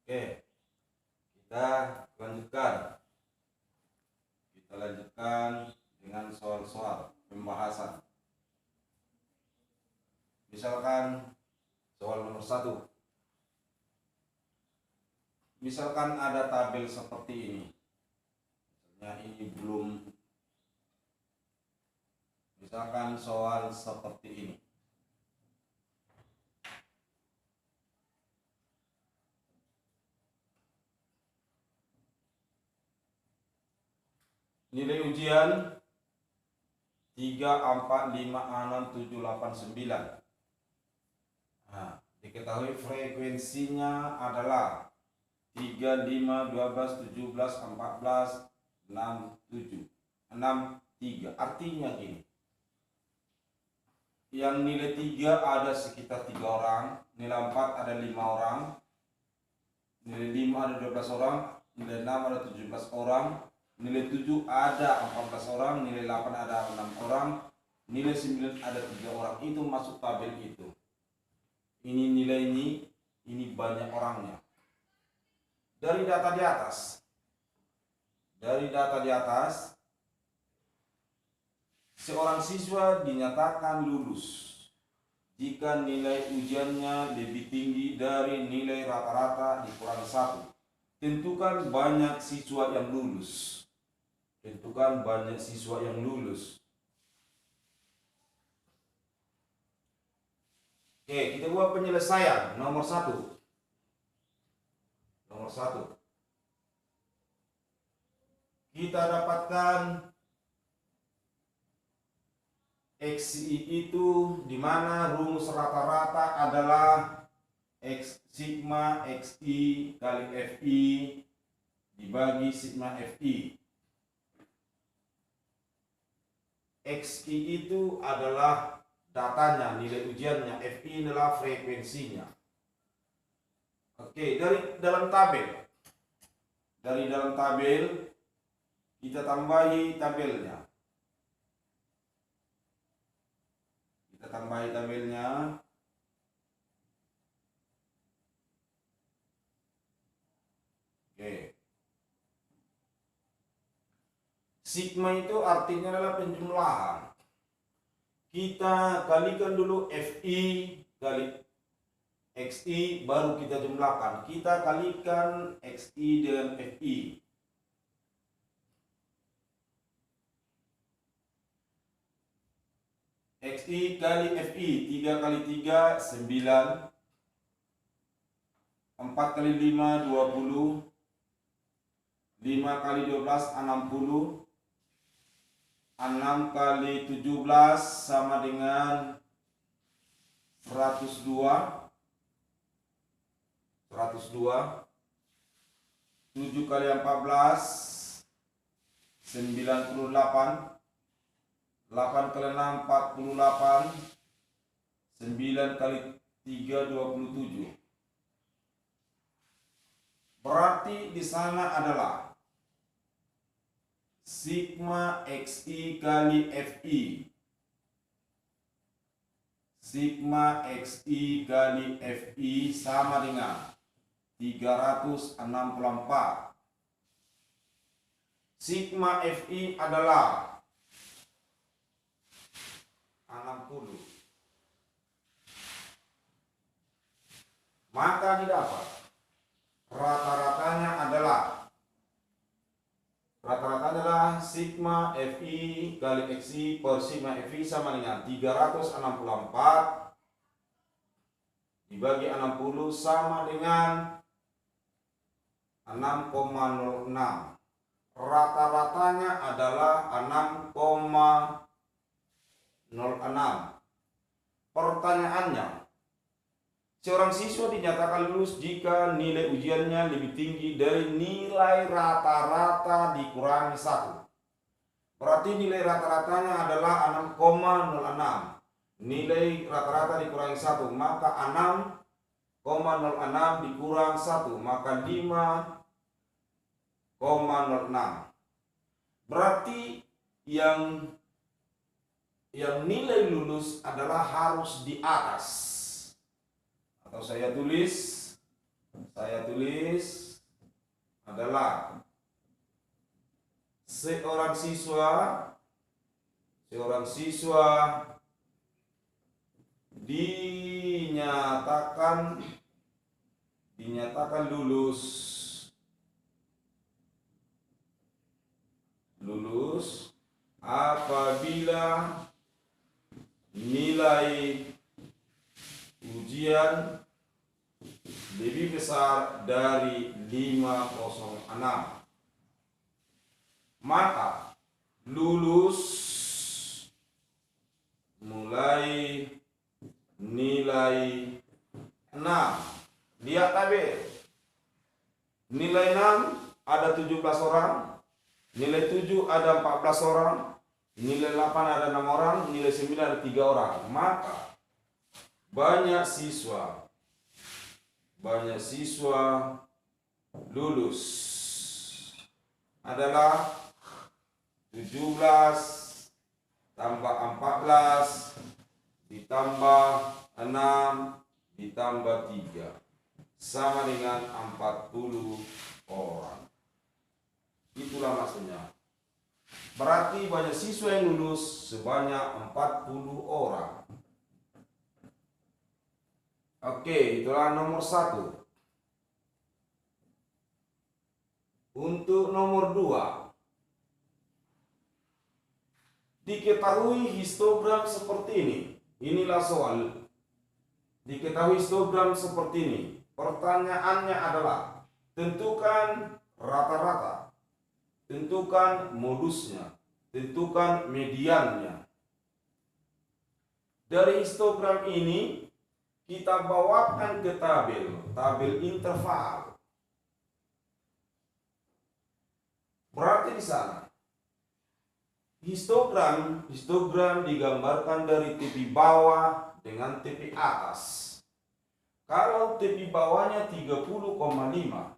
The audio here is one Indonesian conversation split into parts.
Oke, kita lanjutkan. Kita lanjutkan dengan soal-soal pembahasan. Misalkan soal nomor 1. Misalkan ada tabel seperti ini. Misalnya ini belum. Misalkan soal seperti ini. Nilai ujian 3, 4, 5, 6, 7, 8, 9. Nah, diketahui frekuensinya adalah 3, 5, 12, 17, 14, 6, 7, 6, 3. Artinya gini. Yang nilai 3 ada sekitar 3 orang, nilai 4 ada 5 orang, nilai 5 ada 12 orang, nilai 6 ada 17 orang, nilai 7 ada 14 orang, nilai 8 ada 6 orang, nilai 9 ada 3 orang. Itu masuk tabel itu. Ini nilai ini banyak orangnya. Dari data di atas, seorang siswa dinyatakan lulus jika nilai ujiannya lebih tinggi dari nilai rata-rata dikurangi 1. Tentukan banyak siswa yang lulus. Oke, kita buat penyelesaian nomor 1. Kita dapatkan XI itu di mana rumus rata-rata adalah X sigma XI kali FI dibagi sigma FI. XI itu adalah datanya, nilai ujiannya, FI adalah frekuensinya. Oke, dari dalam tabel kita tambahi tabelnya. Oke. Sigma itu artinya adalah penjumlahan. Kita kalikan dulu FI kali XI baru kita jumlahkan. Kita kalikan XI dengan FI. XI kali FI 3 kali 3 9, 4 kali 5 20, 5 kali 12 60, 6 kali 17 sama dengan 102, 7 kali 14 98, 8 kali 6 48, 9 kali 3 27. Berarti di sana adalah sigma XI kali FI. Sigma XI kali FI sama dengan 364. Sigma FI adalah 60. Maka didapat rata-ratanya adalah sigma FI kali XI per sigma FI sama dengan 364 dibagi 60 sama dengan 6,06. Rata-ratanya adalah 6,06. Pertanyaannya, seorang siswa dinyatakan lulus jika nilai ujiannya lebih tinggi dari nilai rata-rata dikurangi 1. Berarti nilai rata-ratanya adalah 6,06. Nilai rata-rata dikurangi 1, maka 6,06 dikurang 1, maka 5,06. Berarti yang nilai lulus adalah harus di atas. Atau saya tulis Saya tulis adalah seorang siswa dinyatakan lulus apabila nilai ujian lebih besar dari 506. Maka lulus mulai nilai 6. Lihat tabel. Nilai 6 ada 17 orang, nilai 7 ada 14 orang, nilai 8 ada 6 orang, nilai 9 ada 3 orang. Maka banyak siswa lulus adalah 17 tambah 14 ditambah 6 ditambah 3 sama dengan 40 orang. Itulah maksudnya. Berarti banyak siswa yang lulus sebanyak 40 orang. Oke, itulah nomor 1. Untuk nomor 2, diketahui histogram seperti ini. Inilah soal. Diketahui histogram seperti ini. Pertanyaannya adalah tentukan rata-rata, tentukan modusnya, tentukan mediannya. Dari histogram ini kita bawakan ke tabel interval. Berarti di sana histogram digambarkan dari tepi bawah dengan tepi atas. Kalau tepi bawahnya 30,5,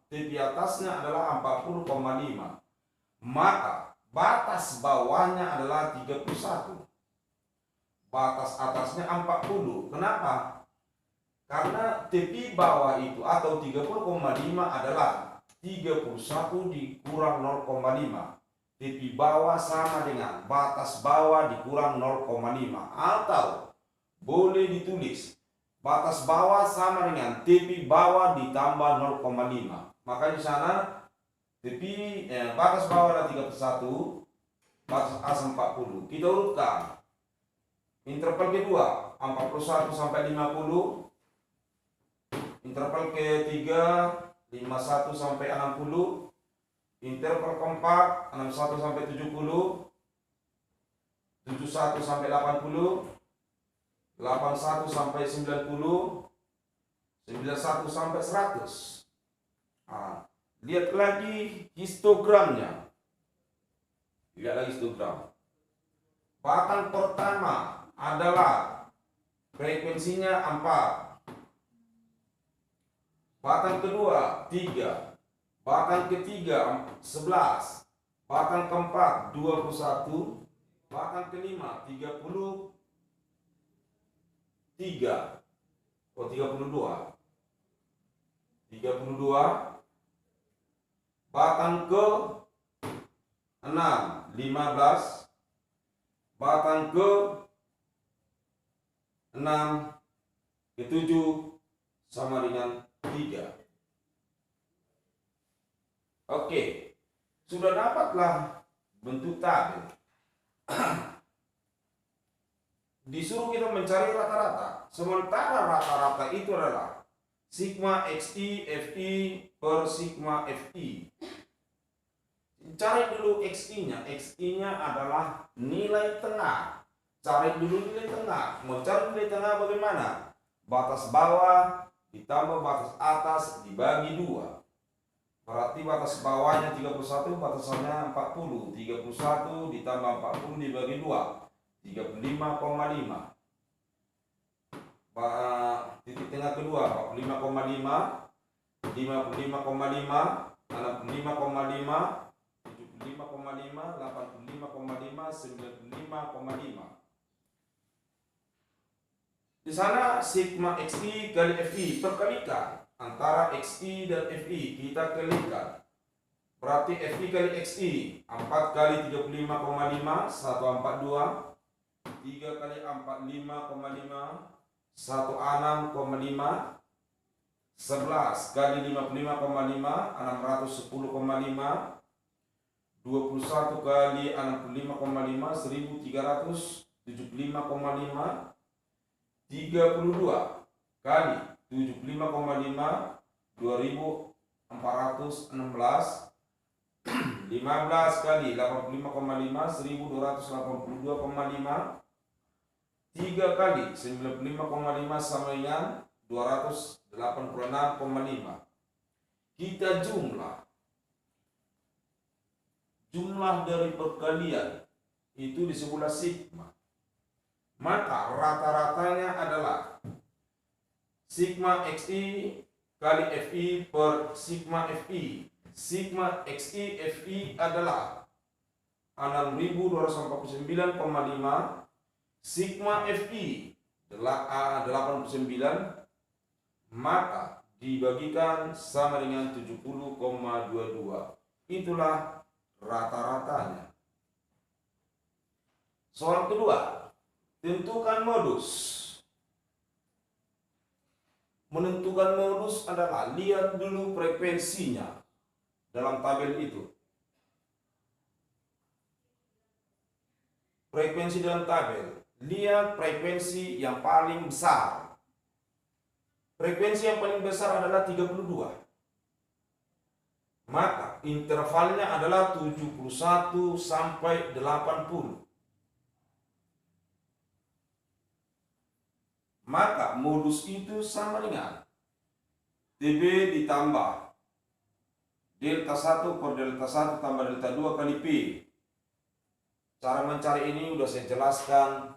tepi atasnya adalah 40,5, maka batas bawahnya adalah 31. Batas atasnya 40. Kenapa? Karena tepi bawah itu atau 30,5 adalah 31 dikurang 0,5. Tepi bawah sama dengan batas bawah dikurang 0,5. Atau boleh ditulis batas bawah sama dengan tepi bawah ditambah 0,5. Maka di sana batas bawah adalah 31, batas atas 40. Kita urutkan. Interval kedua 41 sampai 50. Interval ketiga 51 sampai 60. Interval keempat 61 sampai 70. 71 sampai 80. 81 sampai 90. 91 sampai 100. Lihat lagi histogramnya. Lihat lagi histogram. Batang pertama adalah frekuensinya 4. Batang kedua 3. Batang ketiga 11. Batang keempat 21. Batang kelima 33. 32. Batang ke 6 15. Batang ke 6 ke 7 sama dengan 3. Oke, sudah dapatlah bentuk tabel. Disuruh kita mencari rata-rata. Sementara rata-rata itu adalah sigma XI FI per sigma FI. Cari dulu XI-nya. XI-nya adalah nilai tengah. Cari dulu nilai tengah. Mau cari nilai tengah bagaimana? Batas bawah ditambah batas atas dibagi 2. Berarti batas bawahnya 31, batasannya 40. 31 ditambah 40 dibagi 2. 35,5. Titik tengah kedua 45,5, 55,5, 65,5, 75,5, 85,5, 95,5. Di sana sigma XI kali FI perkalikan. antara XI dan FI. Kita kalikan. Berarti FI kali XI 4 kali 35,5 142, 3 kali 45,5 106,5, 11 kali 55,5 610,5, 21 kali 65,5 1375,5, 32 kali 75,5 2416, 15 kali 85,5 1282,5, 3 kali 95,5 sama dengan 286,5. Kita jumlah dari perkalian itu disebutlah sigma. Maka rata-ratanya adalah sigma XI kali FI per sigma FI. Sigma XI FI adalah 6249,5, sigma FI 89, maka dibagikan sama dengan 70,22. Itulah rata-ratanya. Soal kedua, tentukan modus. Menentukan modus adalah lihat dulu frekuensinya dalam tabel itu. Frekuensi dalam tabel, lihat frekuensi yang paling besar. Frekuensi yang paling besar adalah 32. Maka intervalnya adalah 71 sampai 80. Maka modus itu sama dengan TB ditambah delta 1 per delta 1 tambah delta 2 kali P. Cara mencari ini udah saya jelaskan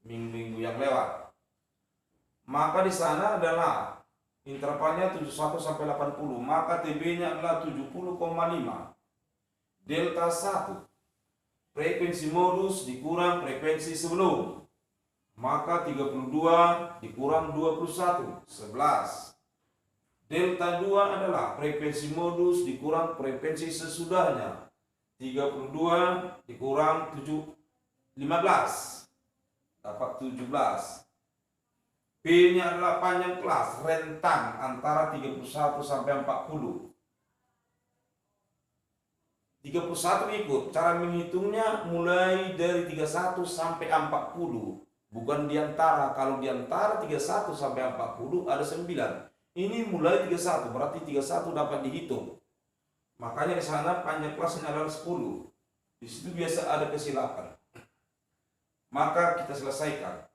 minggu yang lewat. Maka di sana adalah intervalnya 71 sampai 80, maka TB-nya adalah 70,5. Delta 1 frekuensi modus dikurang frekuensi sebelum, maka 32 dikurang 21, 11. Delta 2 adalah frekuensi modus dikurang frekuensi sesudahnya, 32 dikurang 15, dapat 17. P-nya adalah panjang kelas, rentang antara 31 sampai 40. 31 ikut, cara menghitungnya mulai dari 31 sampai 40. Bukan diantara, kalau diantara 31 sampai 40 ada 9. Ini mulai 31, berarti 31 dapat dihitung. Makanya di sana panjang kelasnya adalah 10. Di situ biasa ada kesilapan. Maka kita selesaikan.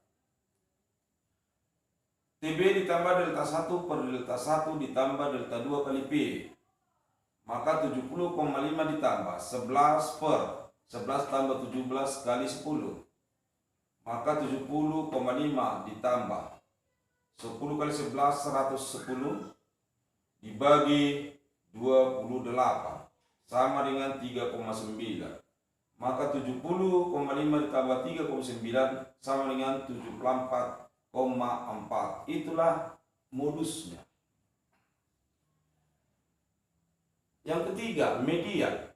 TB ditambah delta 1 per delta 1 ditambah delta 2 kali P. Maka 70,5 ditambah 11 per 11 tambah 17 kali 10. Maka 70,5 ditambah 10 kali 11 110 dibagi 28 sama dengan 3,9. Maka 70,5 ditambah 3,9 sama dengan 74,4. Itulah modusnya. Yang ketiga, median.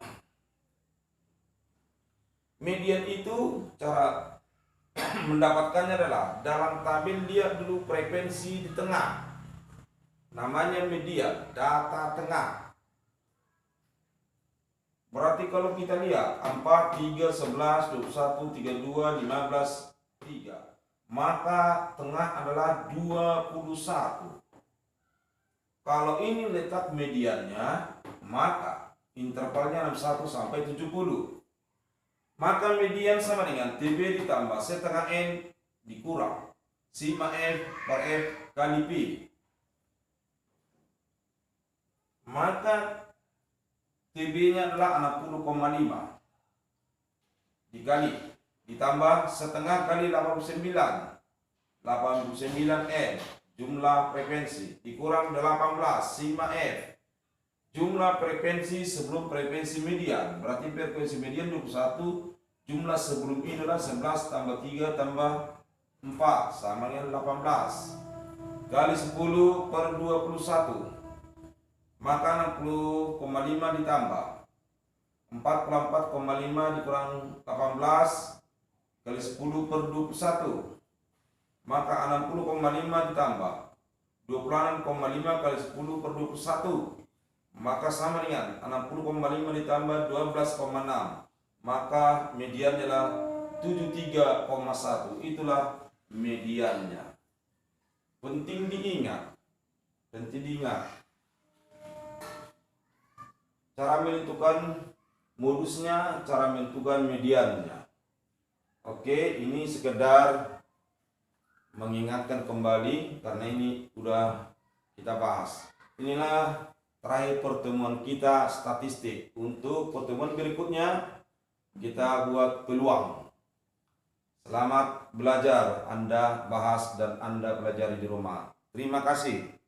Median itu cara mendapatkannya adalah dalam tabel lihat dulu frekuensi di tengah. Namanya median, data tengah. Berarti kalau kita lihat 4, 3, 11, 21, 32, 15, 3. Maka tengah adalah 21. Kalau ini letak mediannya, maka intervalnya 61 sampai 70. Maka median sama dengan TB ditambah setengah N dikurang sigma F per F kali P. Maka TB-nya adalah 60,5 dikali ditambah setengah kali 89 N jumlah frekuensi dikurang 18 sigma F jumlah frekuensi sebelum frekuensi median. Berarti frekuensi median 21, jumlah sebelum ini adalah 11 tambah 3 tambah 4 sama dengan 18. kali 10 per 21, maka 60,5 ditambah 44,5 dikurang 18 kali 10 per 21, maka 60,5 ditambah 26,5 kali 10 per 21, maka sama dengan 60,5 ditambah 12,6, maka mediannya adalah 73,1. Itulah mediannya. Penting diingat. Cara menentukan modusnya, cara menentukan mediannya. Oke, ini sekedar mengingatkan kembali karena ini udah kita bahas. Inilah terakhir pertemuan kita statistik. Untuk pertemuan berikutnya kita buat peluang. Selamat belajar, Anda bahas dan Anda pelajari di rumah. Terima kasih.